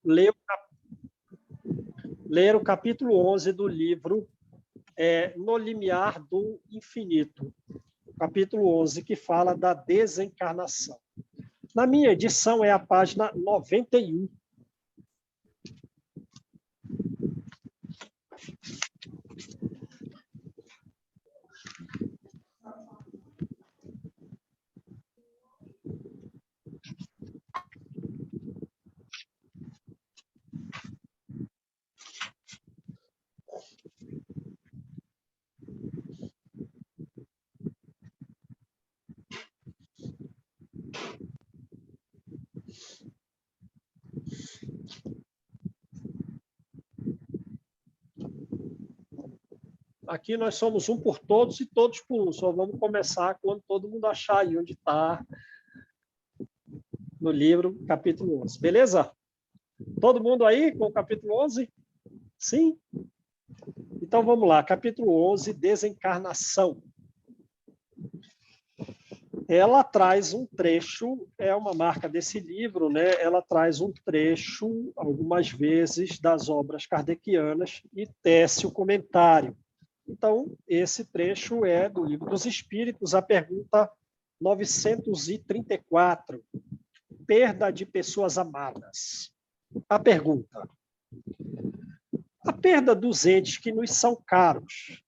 ler o capítulo 11 do livro No Limiar do Infinito. Capítulo 11, que fala da desencarnação. Na minha edição é a página 91. Aqui nós somos um por todos e todos por um. Só vamos começar quando todo mundo achar aí onde está no livro, capítulo 11. Beleza? Todo mundo aí com o capítulo 11? Sim? Então vamos lá. Capítulo 11, desencarnação. Ela traz um trecho, é uma marca desse livro, né? Ela traz um trecho, algumas vezes, das obras kardecianas e tece o comentário. Então, esse trecho é do Livro dos Espíritos, a pergunta 934, perda de pessoas amadas. A pergunta: a perda dos entes que nos são caros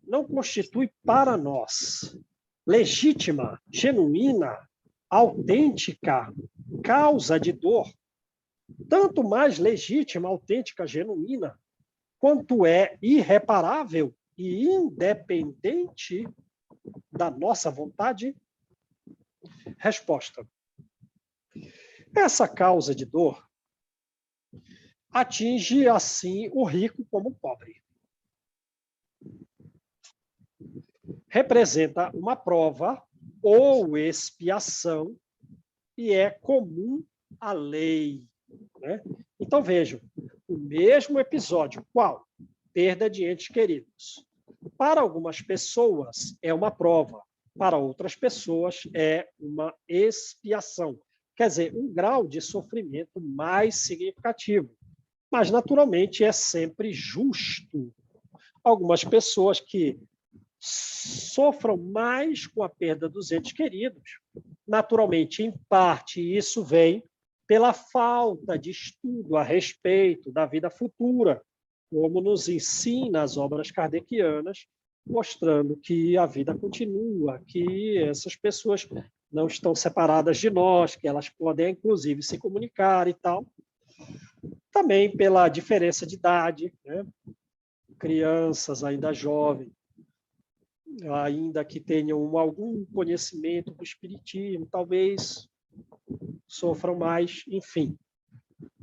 não constitui para nós legítima, genuína, autêntica causa de dor, tanto mais legítima, autêntica, genuína, quanto é irreparável e independente da nossa vontade? Resposta: essa causa de dor atinge, assim, o rico como o pobre. Representa uma prova ou expiação e é comum à lei, né? Então, vejam, o mesmo episódio, qual? Perda de entes queridos. Para algumas pessoas é uma prova, para outras pessoas é uma expiação. Quer dizer, um grau de sofrimento mais significativo. Mas, naturalmente, é sempre justo. Algumas pessoas que sofram mais com a perda dos entes queridos, naturalmente, em parte, isso vem pela falta de estudo a respeito da vida futura, como nos ensina as obras kardecianas, mostrando que a vida continua, que essas pessoas não estão separadas de nós, que elas podem, inclusive, se comunicar e tal. Também pela diferença de idade, né? Crianças ainda jovens, ainda que tenham algum conhecimento do espiritismo, talvez sofram mais, enfim.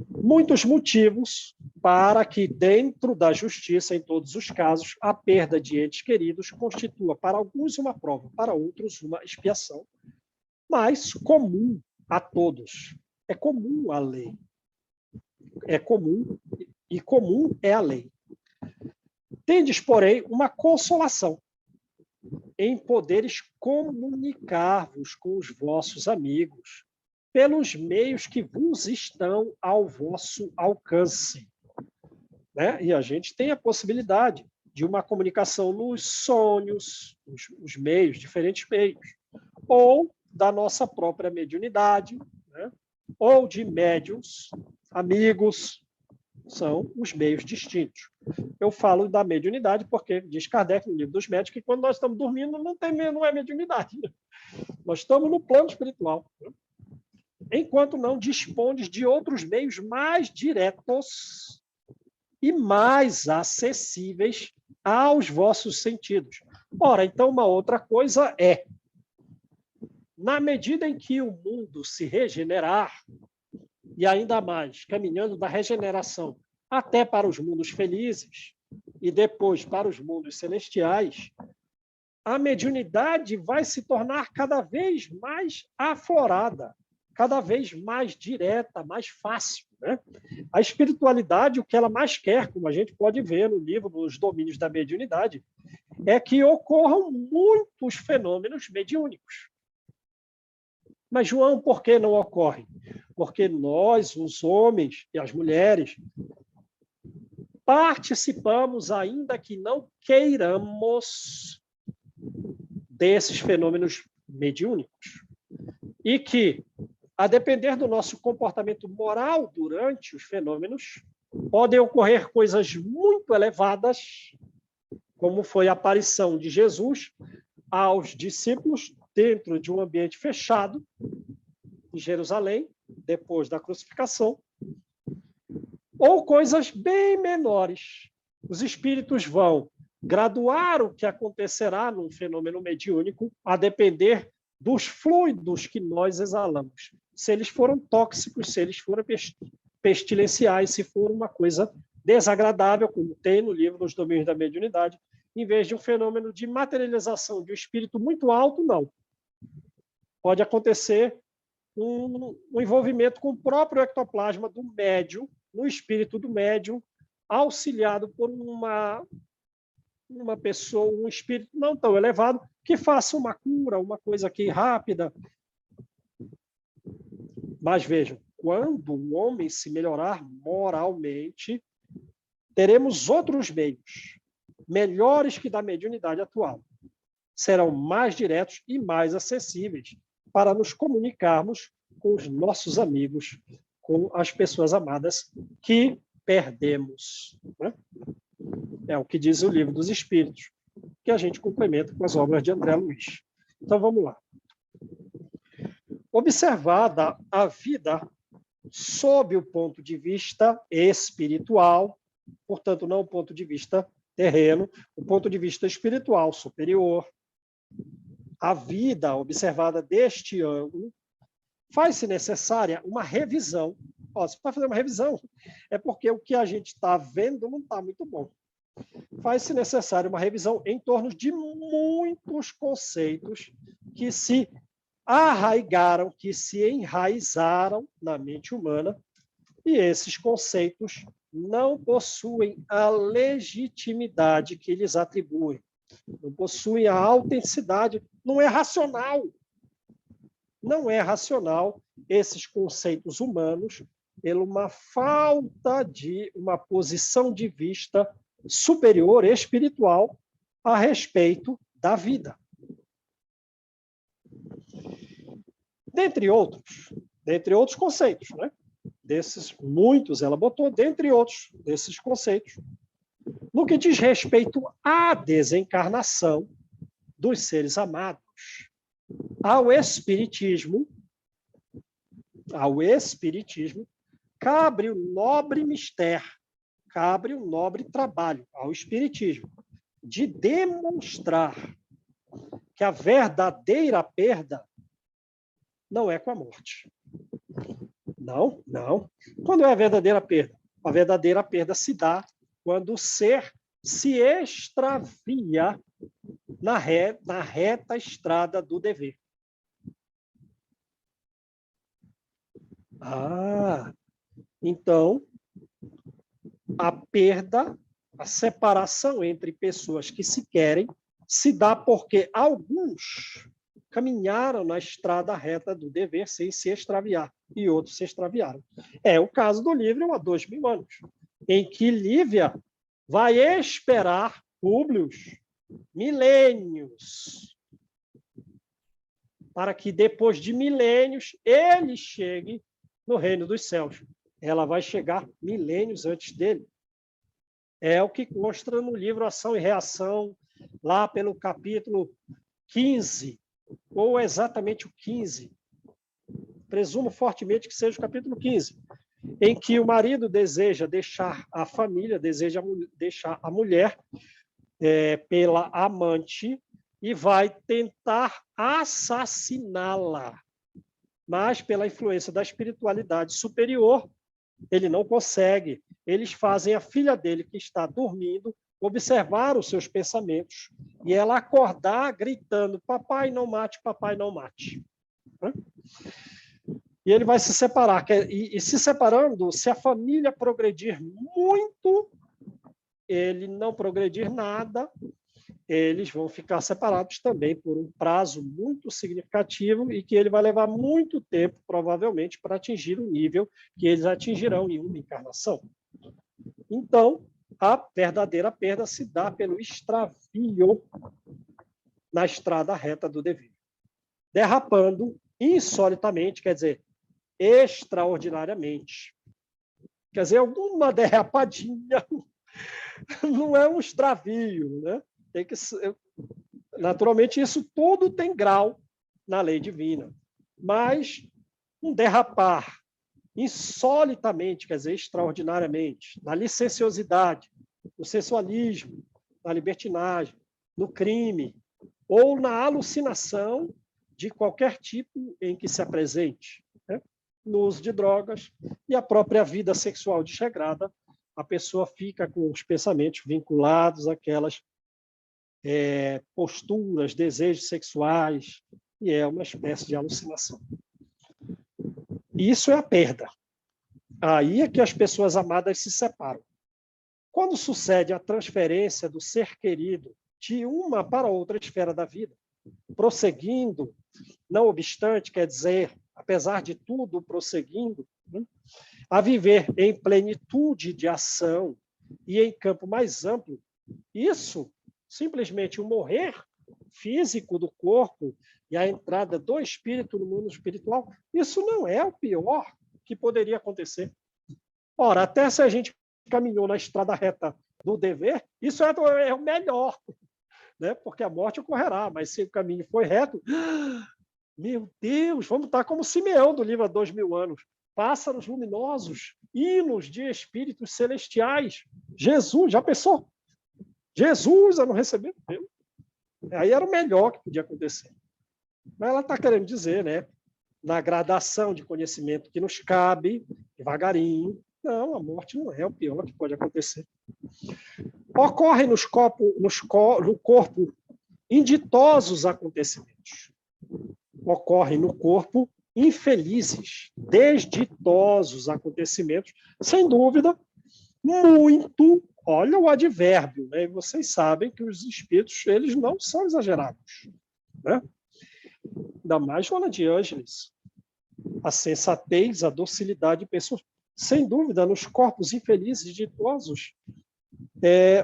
Muitos motivos para que, dentro da justiça, em todos os casos, a perda de entes queridos constitua, para alguns, uma prova, para outros, uma expiação, mas comum a todos. É comum a lei. É comum, e comum é a lei. Tendes, porém, uma consolação em poderes comunicar-vos com os vossos amigos, pelos meios que vos estão ao vosso alcance. Né? E a gente tem a possibilidade de uma comunicação nos sonhos, os meios, diferentes meios, ou da nossa própria mediunidade, né? Ou de médiuns, amigos, são os meios distintos. Eu falo da mediunidade porque diz Kardec no Livro dos Médiuns que quando nós estamos dormindo não é mediunidade. Nós estamos no plano espiritual. Enquanto não dispondes de outros meios mais diretos e mais acessíveis aos vossos sentidos. Ora, então, uma outra coisa é, na medida em que o mundo se regenerar, e ainda mais, caminhando da regeneração até para os mundos felizes e depois para os mundos celestiais, a mediunidade vai se tornar cada vez mais aflorada, cada vez mais direta, mais fácil, né? A espiritualidade, o que ela mais quer, como a gente pode ver no livro Os Domínios da Mediunidade, é que ocorram muitos fenômenos mediúnicos. Mas, João, por que não ocorre? Porque nós, os homens e as mulheres, participamos, ainda que não queiramos, desses fenômenos mediúnicos. E que, a depender do nosso comportamento moral durante os fenômenos, podem ocorrer coisas muito elevadas, como foi a aparição de Jesus aos discípulos dentro de um ambiente fechado, em Jerusalém, depois da crucificação, ou coisas bem menores. Os espíritos vão graduar o que acontecerá num fenômeno mediúnico, a depender dos fluidos que nós exalamos. Se eles foram tóxicos, se eles foram pestilenciais, se for uma coisa desagradável, como tem no livro dos Domínios da Mediunidade, em vez de um fenômeno de materialização de um espírito muito alto, não. Pode acontecer um envolvimento com o próprio ectoplasma do médium, no espírito do médium, auxiliado por uma pessoa, um espírito não tão elevado, que faça uma cura, uma coisa aqui rápida. Mas vejam, quando o homem se melhorar moralmente, teremos outros meios, melhores que da mediunidade atual. Serão mais diretos e mais acessíveis para nos comunicarmos com os nossos amigos, com as pessoas amadas que perdemos. Né? É o que diz o Livro dos Espíritos, que a gente complementa com as obras de André Luiz. Então, vamos lá. Observada a vida sob o ponto de vista espiritual, portanto, não o ponto de vista terreno, o ponto de vista espiritual superior, a vida observada deste ângulo, faz-se necessária uma revisão. Se vai fazer uma revisão, é porque o que a gente está vendo não está muito bom. Faz-se necessária uma revisão em torno de muitos conceitos que se arraigaram, que se enraizaram na mente humana, e esses conceitos não possuem a legitimidade que lhes atribuem, não possuem a autenticidade, não é racional. Não é racional esses conceitos humanos pela uma falta de uma posição de vista superior, espiritual, a respeito da vida. Dentre outros conceitos, né? Desses muitos, ela botou, dentre outros desses conceitos. No que diz respeito à desencarnação dos seres amados, ao Espiritismo, cabe o nobre mistério, cabe o nobre trabalho ao Espiritismo de demonstrar que a verdadeira perda não é com a morte. Não. Quando é a verdadeira perda? A verdadeira perda se dá quando o ser se extravia na reta estrada do dever. Então, a perda, a separação entre pessoas que se querem, se dá porque alguns caminharam na estrada reta do dever sem se extraviar, e outros se extraviaram. É o caso do Lívio há 2000 anos, em que Lívia vai esperar Públio milênios, para que depois de milênios ele chegue no reino dos céus. Ela vai chegar milênios antes dele. É o que consta no livro Ação e Reação, lá pelo capítulo 15, ou exatamente o 15. Presumo fortemente que seja o capítulo 15, em que o marido deseja deixar a família, deseja deixar a mulher pela amante e vai tentar assassiná-la. Mas, pela influência da espiritualidade superior, ele não consegue. Eles fazem a filha dele, que está dormindo, observar os seus pensamentos e ela acordar gritando: papai, não mate, papai, não mate. E ele vai se separar. E se separando, se a família progredir muito, ele não progredir nada, eles vão ficar separados também por um prazo muito significativo e que ele vai levar muito tempo, provavelmente, para atingir o nível que eles atingirão em uma encarnação. Então, a verdadeira perda se dá pelo extravio na estrada reta do dever, derrapando insolitamente, quer dizer, extraordinariamente. Quer dizer, alguma derrapadinha não é um extravio, né? Tem que ser, naturalmente, isso tudo tem grau na lei divina, mas um derrapar insolitamente, quer dizer, extraordinariamente, na licenciosidade, no sensualismo, na libertinagem, no crime, ou na alucinação de qualquer tipo em que se apresente, né? No uso de drogas e a própria vida sexual desregrada, a pessoa fica com os pensamentos vinculados àquelas posturas, desejos sexuais, e é uma espécie de alucinação. Isso é a perda. Aí é que as pessoas amadas se separam. Quando sucede a transferência do ser querido de uma para outra esfera da vida, prosseguindo, não obstante, quer dizer, apesar de tudo, prosseguindo, né, a viver em plenitude de ação e em campo mais amplo, isso, simplesmente o morrer físico do corpo e a entrada do espírito no mundo espiritual, isso não é o pior que poderia acontecer. Ora, até se a gente caminhou na estrada reta do dever, isso é o melhor, né? Porque a morte ocorrerá, mas se o caminho foi reto, meu Deus, vamos estar como Simeão do livro Há 2000 anos, pássaros luminosos, hinos de espíritos celestiais. Jesus, já pensou? Jesus, eu não recebi. Aí era o melhor que podia acontecer. Mas ela está querendo dizer, né? Na gradação de conhecimento que nos cabe, devagarinho. Não, a morte não é o pior que pode acontecer. Ocorrem no corpo inditosos acontecimentos. Ocorrem no corpo infelizes, desditosos acontecimentos, sem dúvida, muito. Olha o advérbio, né? Vocês sabem que os espíritos eles não são exagerados, né? Ainda mais Joana de Ângeles. A sensatez, a docilidade de pessoas. Sem dúvida, nos corpos infelizes, ditosos,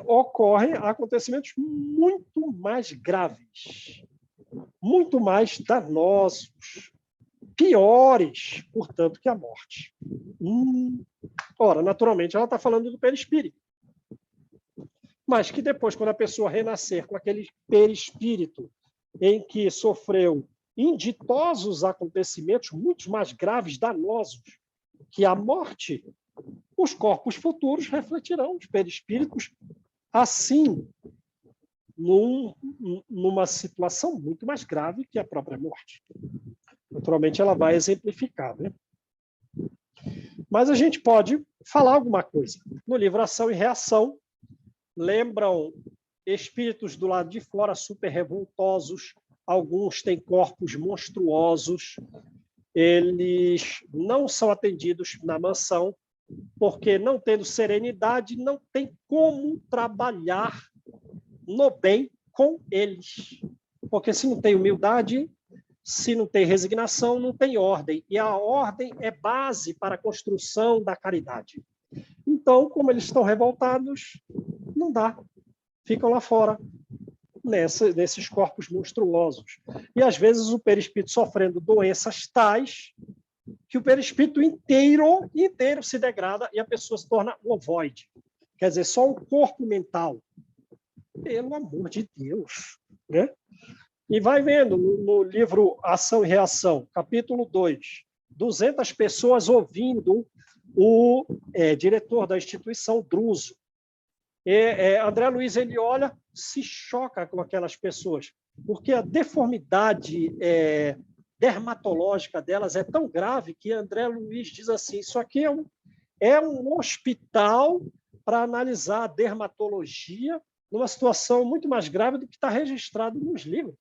ocorrem acontecimentos muito mais graves, muito mais danosos, piores, portanto, que a morte. Ora, naturalmente, ela está falando do perispírito. Mas que depois, quando a pessoa renascer com aquele perispírito em que sofreu inditosos acontecimentos muito mais graves, danosos, que a morte, os corpos futuros refletirão os perispíritos assim, numa situação muito mais grave que a própria morte. Naturalmente, ela vai exemplificar, né? Mas a gente pode falar alguma coisa. No livro Ação e Reação, lembram espíritos do lado de fora super revoltosos, alguns têm corpos monstruosos, eles não são atendidos na mansão, porque não tendo serenidade, não tem como trabalhar no bem com eles. Porque se não tem humildade, se não tem resignação, não tem ordem. E a ordem é base para a construção da caridade. Então, como eles estão revoltados, não dá. Ficam lá fora, nesses corpos monstruosos. E, às vezes, o perispírito sofrendo doenças tais que o perispírito inteiro se degrada e a pessoa se torna ovoide. Quer dizer, só um corpo mental. Pelo amor de Deus, né? E vai vendo no livro Ação e Reação, capítulo 2, 200 pessoas ouvindo o diretor da instituição, Druso. André Luiz, ele olha, se choca com aquelas pessoas, porque a deformidade dermatológica delas é tão grave que André Luiz diz assim, isso aqui é um hospital para analisar a dermatologia numa situação muito mais grave do que está registrado nos livros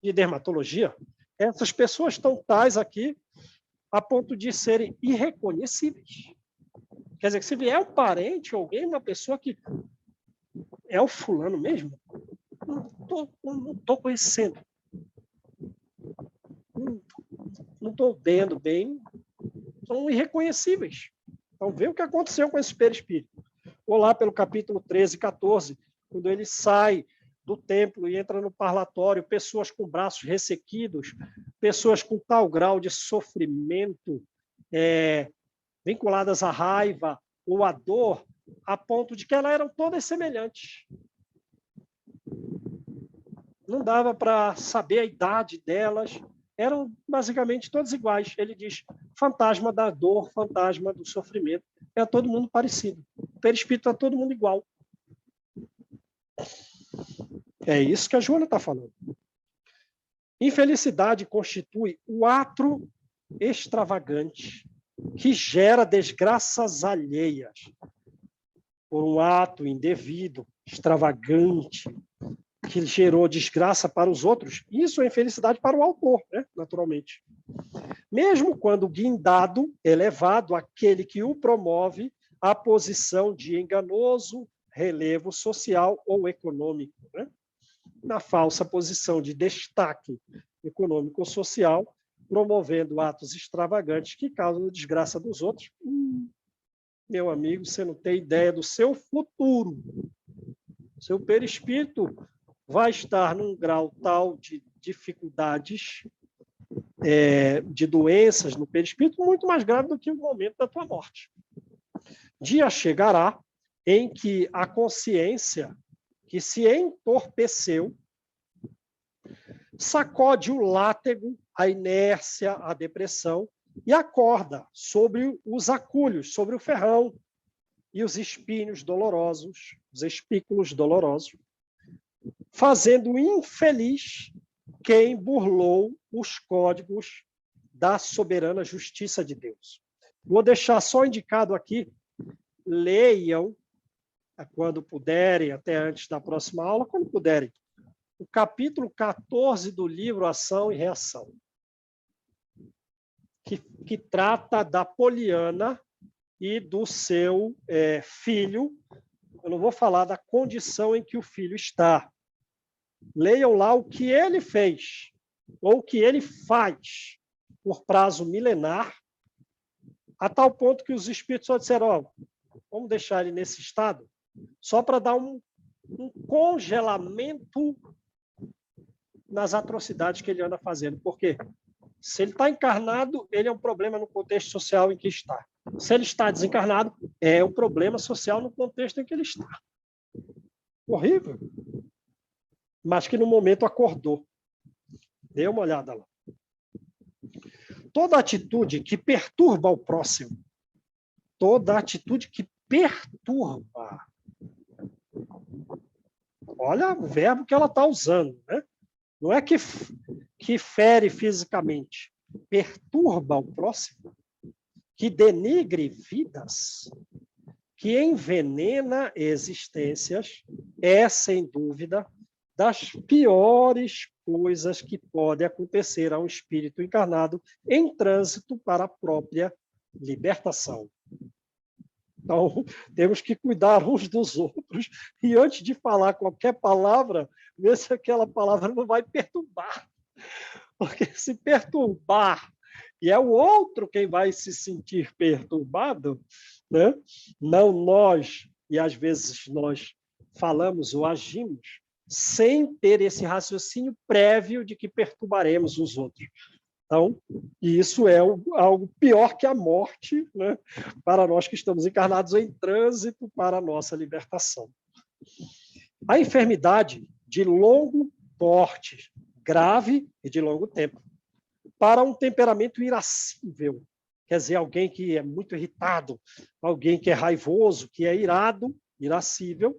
de dermatologia. Essas pessoas estão tais aqui a ponto de serem irreconhecíveis. Quer dizer, que se vier um parente, alguém, uma pessoa que é o fulano mesmo, não estou conhecendo. Não estou vendo bem. São irreconhecíveis. Então, vê o que aconteceu com esse perispírito. Vou lá pelo capítulo 13, 14, quando ele sai do templo e entra no parlatório, pessoas com braços ressequidos, pessoas com tal grau de sofrimento, vinculadas à raiva ou à dor, a ponto de que elas eram todas semelhantes. Não dava para saber a idade delas, eram basicamente todas iguais. Ele diz, fantasma da dor, fantasma do sofrimento, é todo mundo parecido. O perispírito é todo mundo igual. É isso que a Joana está falando. Infelicidade constitui o ato extravagante que gera desgraças alheias por um ato indevido, extravagante, que gerou desgraça para os outros. Isso é infelicidade para o autor, né? Naturalmente. Mesmo quando guindado, elevado aquele que o promove à posição de enganoso relevo social ou econômico, né? Na falsa posição de destaque econômico ou social, promovendo atos extravagantes que causam a desgraça dos outros. Meu amigo, você não tem ideia do seu futuro. Seu perispírito vai estar num grau tal de dificuldades, de doenças no perispírito, muito mais grave do que o momento da tua morte. Dia chegará em que a consciência que se entorpeceu sacode o látego, a inércia, a depressão e acorda sobre os acúlios, sobre o ferrão e os espinhos dolorosos, os espículos dolorosos, fazendo infeliz quem burlou os códigos da soberana justiça de Deus. Vou deixar só indicado aqui, leiam, quando puderem, até antes da próxima aula, quando puderem, o capítulo 14 do livro Ação e Reação, que trata da Poliana e do seu filho. Eu não vou falar da condição em que o filho está. Leiam lá o que ele fez, ou o que ele faz, por prazo milenar, a tal ponto que os espíritos só disseram, vamos deixar ele nesse estado, só para dar um congelamento nas atrocidades que ele anda fazendo. Por quê? Se ele está encarnado, ele é um problema no contexto social em que está. Se ele está desencarnado, é um problema social no contexto em que ele está. Horrível. Mas que no momento acordou. Dê uma olhada lá. Toda atitude que perturba o próximo, toda atitude que perturba. Olha o verbo que ela está usando, né? Não é que fere fisicamente, perturba o próximo, que denigre vidas, que envenena existências, é, sem dúvida, das piores coisas que pode acontecer a um espírito encarnado em trânsito para a própria libertação. Então, temos que cuidar uns dos outros e, antes de falar qualquer palavra, ver se aquela palavra não vai perturbar. Porque se perturbar e é o outro quem vai se sentir perturbado, né? Não nós, e às vezes nós falamos ou agimos sem ter esse raciocínio prévio de que perturbaremos os outros. Então, isso é algo pior que a morte, né, para nós que estamos encarnados em trânsito para a nossa libertação. A enfermidade de longo porte, grave e de longo tempo, para um temperamento irascível, quer dizer, alguém que é muito irritado, alguém que é raivoso, que é irado, irascível,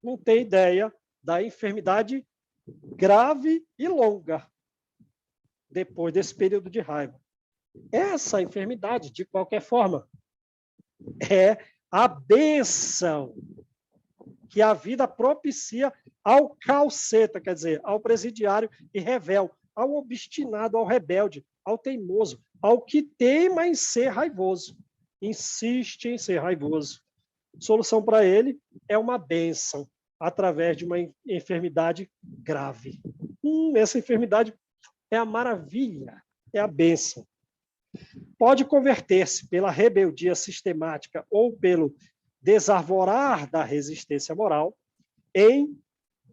não tem ideia da enfermidade grave e longa, depois desse período de raiva. Essa enfermidade, de qualquer forma, é a bênção que a vida propicia ao calceta, quer dizer, ao presidiário e revel, ao obstinado, ao rebelde, ao teimoso, ao que teima em ser raivoso, insiste em ser raivoso. Solução para ele é uma bênção. através de uma enfermidade grave. Essa enfermidade é a maravilha, é a bênção. Pode converter-se pela rebeldia sistemática ou pelo desarvorar da resistência moral em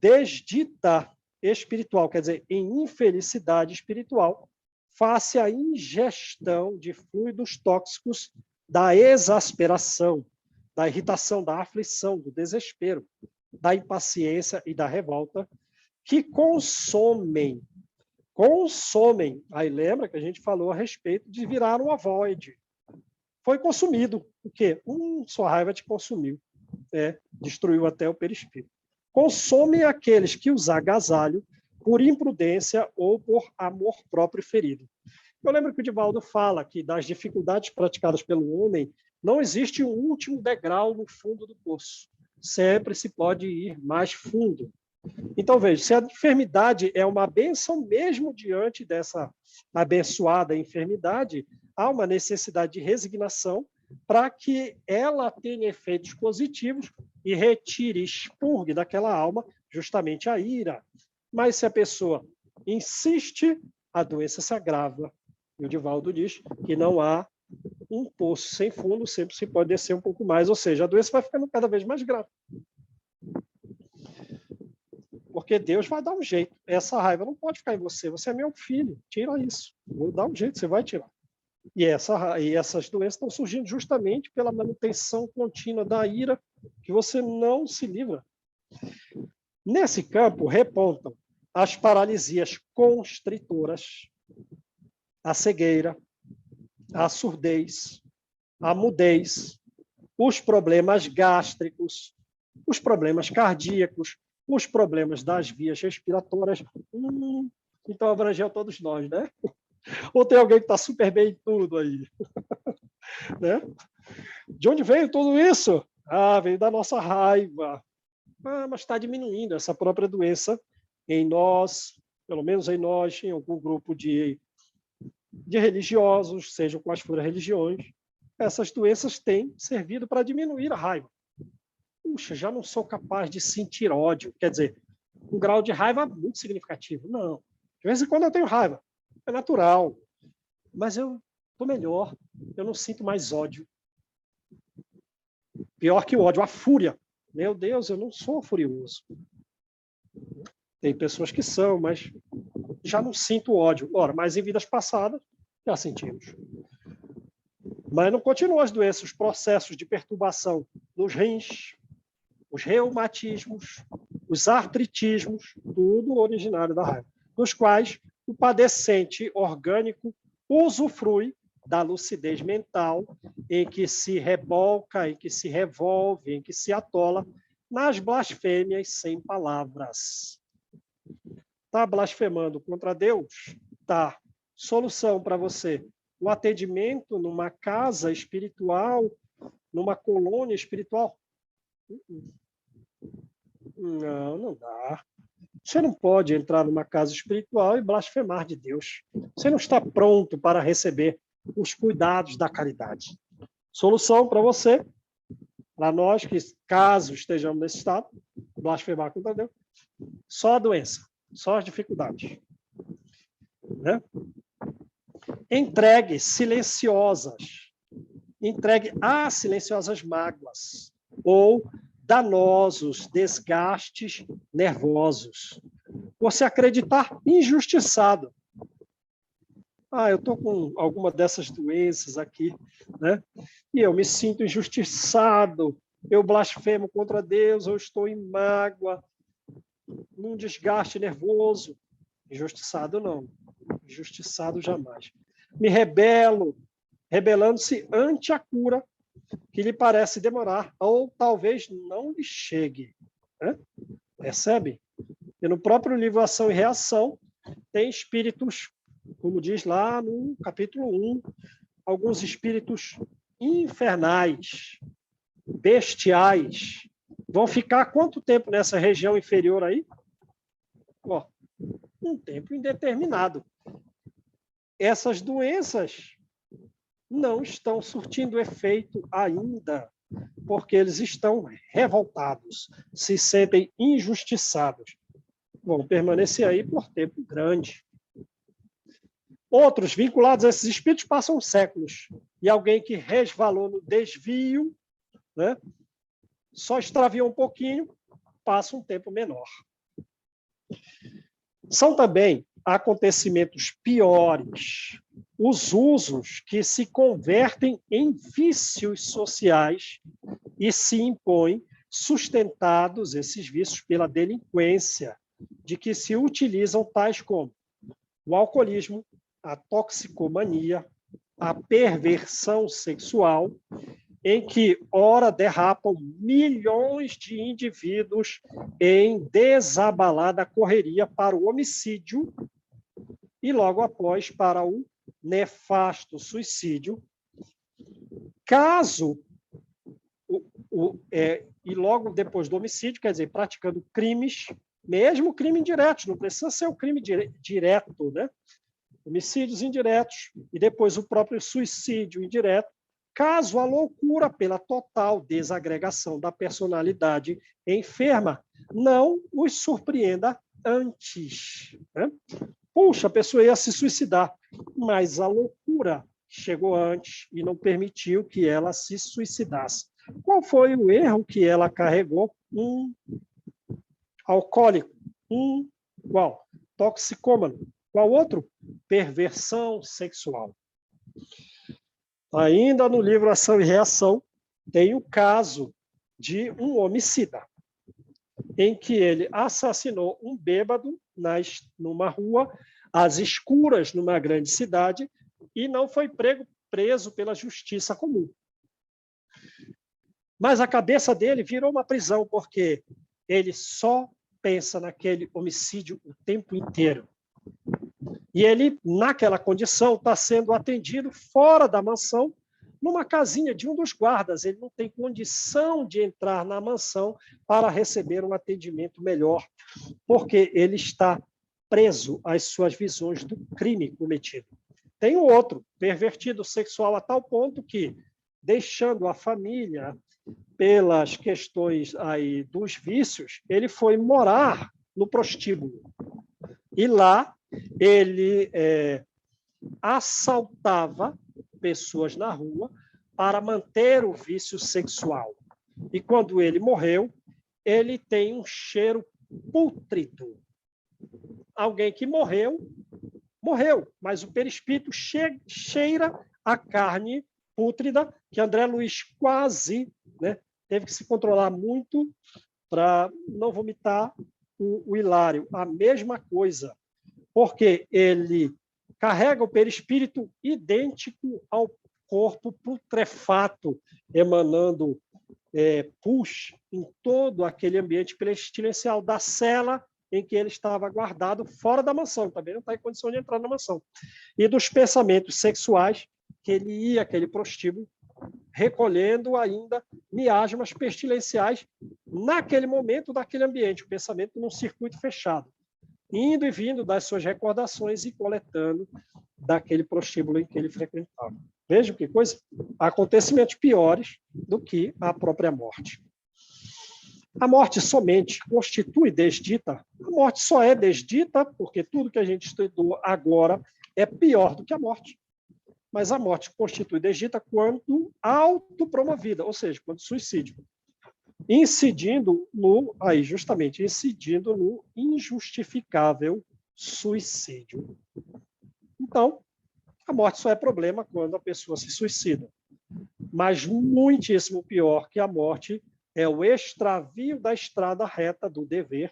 desdita espiritual, quer dizer, em infelicidade espiritual, face à ingestão de fluidos tóxicos da exasperação, da irritação, da aflição, do desespero, da impaciência e da revolta, que consomem. Aí lembra que a gente falou a respeito de virar um avoid. Foi consumido. O quê? Sua raiva te consumiu. Destruiu até o perispírito. Consomem aqueles que os agasalham por imprudência ou por amor próprio ferido. Eu lembro que o Divaldo fala que das dificuldades praticadas pelo homem, não existe um último degrau no fundo do poço. Sempre se pode ir mais fundo. Então, veja, se a enfermidade é uma bênção, mesmo diante dessa abençoada enfermidade, há uma necessidade de resignação para que ela tenha efeitos positivos e retire, expurgue daquela alma justamente a ira. Mas se a pessoa insiste, a doença se agrava. E o Divaldo diz que não há um poço sem fundo, sempre se pode descer um pouco mais, ou seja, a doença vai ficando cada vez mais grave. Porque Deus vai dar um jeito. Essa raiva não pode ficar em você. Você é meu filho. Tira isso. Vou dar um jeito, você vai tirar. E essas doenças estão surgindo justamente pela manutenção contínua da ira, que você não se livra. Nesse campo, repontam as paralisias constritoras, a cegueira, a surdez, a mudez, os problemas gástricos, os problemas cardíacos, os problemas das vias respiratórias. Então abrangeu todos nós, né? Ou tem alguém que está super bem em tudo aí? Né? De onde veio tudo isso? Veio da nossa raiva. Mas está diminuindo essa própria doença em nós, pelo menos em nós, em algum grupo de religiosos, sejam quais forem as religiões. Essas doenças têm servido para diminuir a raiva. Puxa, já não sou capaz de sentir ódio. Quer dizer, um grau de raiva muito significativo. Não. De vez em quando eu tenho raiva. É natural. Mas eu estou melhor. Eu não sinto mais ódio. Pior que o ódio, a fúria. Meu Deus, eu não sou furioso. Tem pessoas que são, mas já não sinto ódio. Ora, mas em vidas passadas, já sentimos. Mas não continuam as doenças, os processos de perturbação dos rins, os reumatismos, os artritismos, tudo originário da raiva, dos quais o padecente orgânico usufrui da lucidez mental, em que se rebolca, em que se revolve, em que se atola nas blasfêmias sem palavras. Está blasfemando contra Deus? Tá. Solução para você: o atendimento numa casa espiritual, numa colônia espiritual? Não dá. Você não pode entrar numa casa espiritual e blasfemar de Deus. Você não está pronto para receber os cuidados da caridade. Solução para você, para nós que, caso estejamos nesse estado, blasfemar contra Deus, só a doença, só as dificuldades. Né? Entregue às silenciosas mágoas ou danosos desgastes nervosos. Você acreditar injustiçado. Eu estou com alguma dessas doenças aqui, né? E eu me sinto injustiçado, eu blasfemo contra Deus, eu estou em mágoa, num desgaste nervoso. Injustiçado não, injustiçado jamais. Me rebelo, rebelando-se ante a cura, que lhe parece demorar, ou talvez não lhe chegue. Né? Percebe? E no próprio livro Ação e Reação, tem espíritos, como diz lá no capítulo 1, alguns espíritos infernais, bestiais, vão ficar quanto tempo nessa região inferior aí? Um tempo indeterminado. Essas doenças não estão surtindo efeito ainda. porque eles estão revoltados, se sentem injustiçados. Vão permanecer aí por tempo grande. Outros, vinculados a esses espíritos, passam séculos. E alguém que resvalou no desvio, né, só extraviou um pouquinho, passa um tempo menor. São também acontecimentos piores, os usos que se convertem em vícios sociais e se impõem, sustentados esses vícios pela delinquência, de que se utilizam tais como o alcoolismo, a toxicomania, a perversão sexual, em que, ora, derrapam milhões de indivíduos em desabalada correria para o homicídio e, logo após, para o nefasto suicídio. Caso, e logo depois do homicídio, quer dizer, praticando crimes, mesmo crime indireto, não precisa ser o crime direto, né? Homicídios indiretos, e depois o próprio suicídio indireto, caso a loucura pela total desagregação da personalidade enferma não os surpreenda antes. Né? Puxa, a pessoa ia se suicidar, mas a loucura chegou antes e não permitiu que ela se suicidasse. Qual foi o erro que ela carregou? Alcoólico. Qual? Toxicômano. Qual outro? Perversão sexual. Ainda no livro Ação e Reação, tem o caso de um homicida, em que ele assassinou um bêbado numa rua, às escuras, numa grande cidade, e não foi preso pela justiça comum. Mas a cabeça dele virou uma prisão, porque ele só pensa naquele homicídio o tempo inteiro. E ele, naquela condição, está sendo atendido fora da mansão, numa casinha de um dos guardas. Ele não tem condição de entrar na mansão para receber um atendimento melhor, porque ele está preso às suas visões do crime cometido. Tem o outro, pervertido sexual a tal ponto que, deixando a família pelas questões aí dos vícios, ele foi morar no prostíbulo. E lá ele assaltava pessoas na rua para manter o vício sexual. E quando ele morreu, ele tem um cheiro pútrido. Alguém que morreu, mas o perispírito cheira a carne pútrida, que André Luiz quase, né, teve que se controlar muito para não vomitar o hilário. A mesma coisa, porque ele carrega o perispírito idêntico ao corpo putrefato, emanando pus em todo aquele ambiente pestilencial da cela em que ele estava guardado fora da mansão, também não está em condição de entrar na mansão. E dos pensamentos sexuais, que ele ia àquele prostíbulo, recolhendo ainda miasmas pestilenciais naquele momento, daquele ambiente, o pensamento num circuito fechado, indo e vindo das suas recordações e coletando daquele prostíbulo em que ele frequentava. Vejam que coisa, acontecimentos piores do que a própria morte. A morte somente constitui desdita. A morte só é desdita porque tudo que a gente estudou agora é pior do que a morte. Mas a morte constitui desdita quando autopromovida, ou seja, quando suicídio. Incidindo no injustificável suicídio. Então, a morte só é problema quando a pessoa se suicida. Mas muitíssimo pior que a morte é o extravio da estrada reta do dever,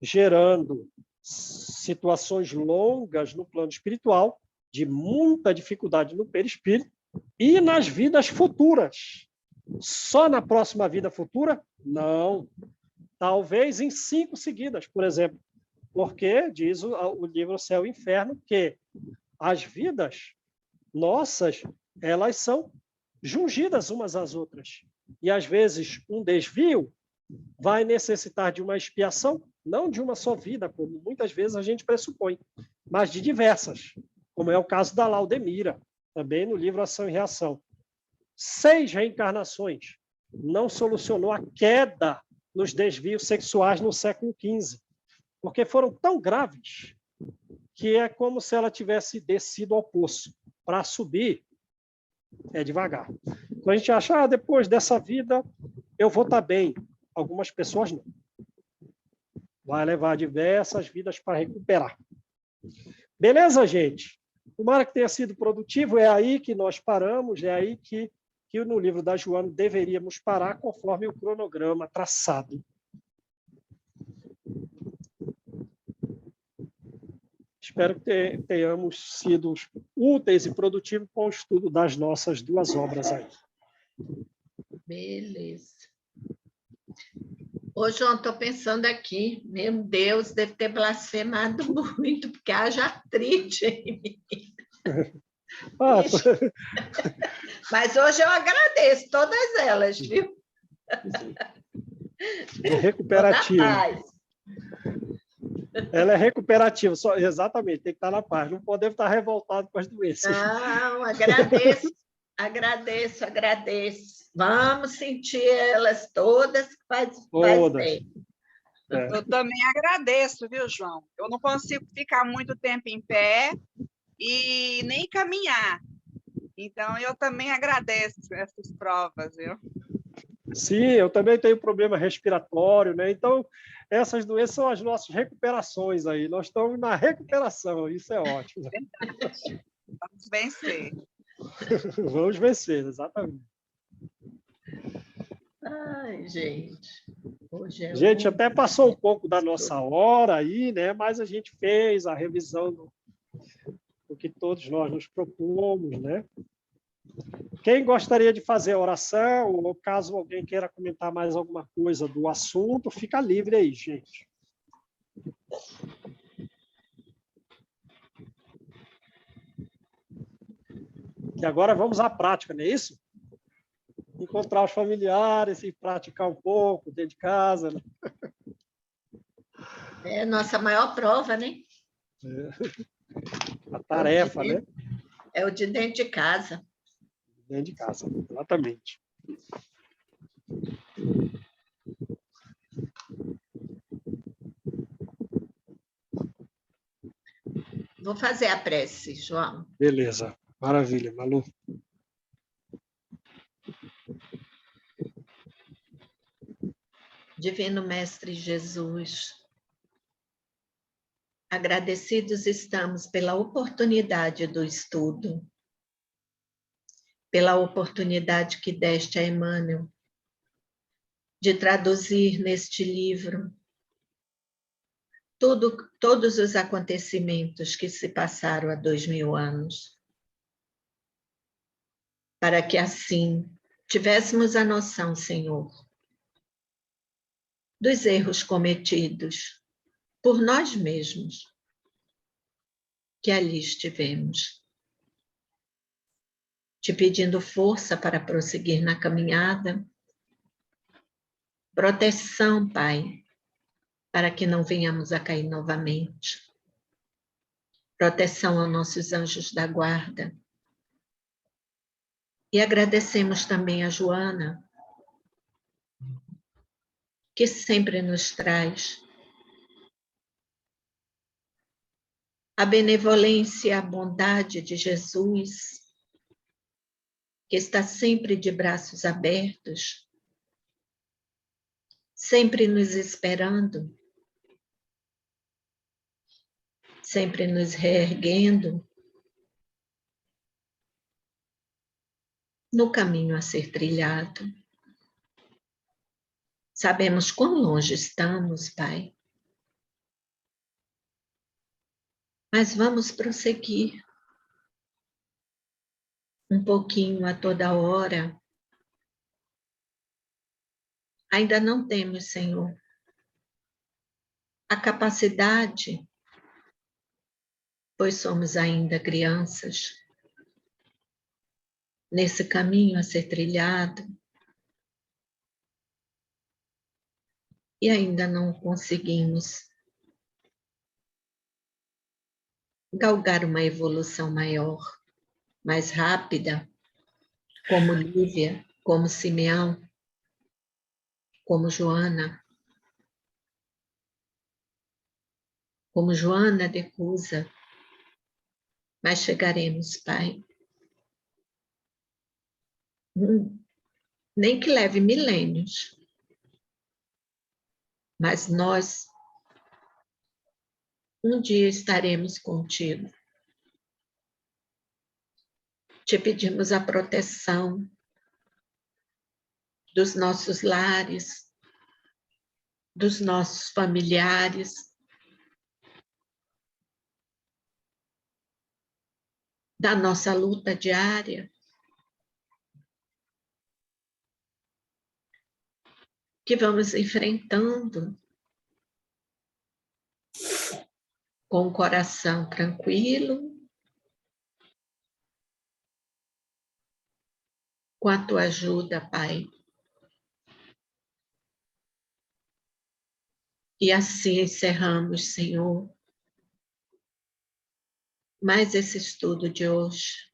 gerando situações longas no plano espiritual, de muita dificuldade no perispírito e nas vidas futuras. Só na próxima vida futura? Não. Talvez em 5 seguidas, por exemplo. Porque diz o livro Céu e Inferno que as vidas nossas, elas são jungidas umas às outras. E, às vezes, um desvio vai necessitar de uma expiação, não de uma só vida, como muitas vezes a gente pressupõe, mas de diversas, como é o caso da Laudemira, também no livro Ação e Reação. 6 reencarnações não solucionou a queda nos desvios sexuais no século XV, porque foram tão graves que é como se ela tivesse descido ao poço. Para subir, é devagar. Então a gente acha, depois dessa vida eu vou estar bem. Algumas pessoas não. Vai levar diversas vidas para recuperar. Beleza, gente? Tomara que tenha sido produtivo. É aí que nós paramos, é aí que no livro da Joana deveríamos parar conforme o cronograma traçado. Espero que tenhamos sido úteis e produtivos com o estudo das nossas duas obras aí. Beleza. Ô, João, estou pensando aqui, meu Deus, deve ter blasfemado muito, porque haja artrite em mim. Mas hoje eu agradeço todas elas, viu? É recuperativa. Ela é recuperativa, exatamente, tem que estar na paz. Não podemos estar revoltados com as doenças. Não, agradeço, agradeço, agradeço. Vamos sentir elas todas, que faz bem. Eu também agradeço, viu, João? Eu não consigo ficar muito tempo em pé e nem caminhar. Então, eu também agradeço essas provas, viu? Sim, eu também tenho problema respiratório, né? Então, essas doenças são as nossas recuperações aí. Nós estamos na recuperação, isso é ótimo. Vamos vencer. Vamos vencer, exatamente. Ai, gente. Hoje é gente, até passou um pouco da nossa hora aí, né? Mas a gente fez a revisão do que todos nós nos propomos, né? Quem gostaria de fazer a oração, ou caso alguém queira comentar mais alguma coisa do assunto, fica livre aí, gente. E agora vamos à prática, não é isso? Encontrar os familiares e praticar um pouco dentro de casa. Né? É a nossa maior prova, né? A tarefa, né? É o de dentro de casa. Dentro de casa, exatamente. Vou fazer a prece, João. Beleza, maravilha, Malu. Divino Mestre Jesus, agradecidos estamos pela oportunidade do estudo, pela oportunidade que deste a Emmanuel de traduzir neste livro todos os acontecimentos que se passaram há 2000 anos, para que assim tivéssemos a noção, Senhor, dos erros cometidos por nós mesmos, que ali estivemos, te pedindo força para prosseguir na caminhada, proteção, Pai, para que não venhamos a cair novamente, proteção aos nossos anjos da guarda. E agradecemos também a Joana, que sempre nos traz a benevolência e a bondade de Jesus, que está sempre de braços abertos, sempre nos esperando, sempre nos reerguendo no caminho a ser trilhado. Sabemos quão longe estamos, Pai, mas vamos prosseguir um pouquinho a toda hora. Ainda não temos, Senhor, a capacidade, pois somos ainda crianças, nesse caminho a ser trilhado, e ainda não conseguimos galgar uma evolução maior, mais rápida, como Lívia, como Simeão, como Joana de Cusa, mas chegaremos, Pai. Nem que leve milênios, mas nós um dia estaremos contigo. Te pedimos a proteção dos nossos lares, dos nossos familiares, da nossa luta diária, que vamos enfrentando com o coração tranquilo, com a tua ajuda, Pai. E assim encerramos, Senhor, mais esse estudo de hoje,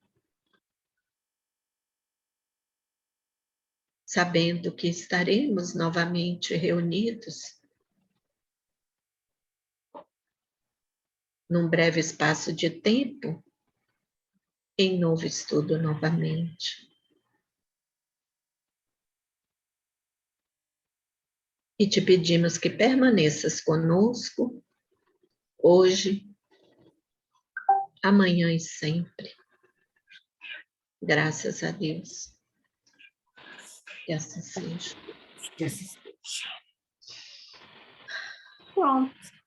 sabendo que estaremos novamente reunidos num breve espaço de tempo, em novo estudo novamente. E te pedimos que permaneças conosco, hoje, amanhã e sempre. Graças a Deus. Que assim seja. Que assim seja. Pronto.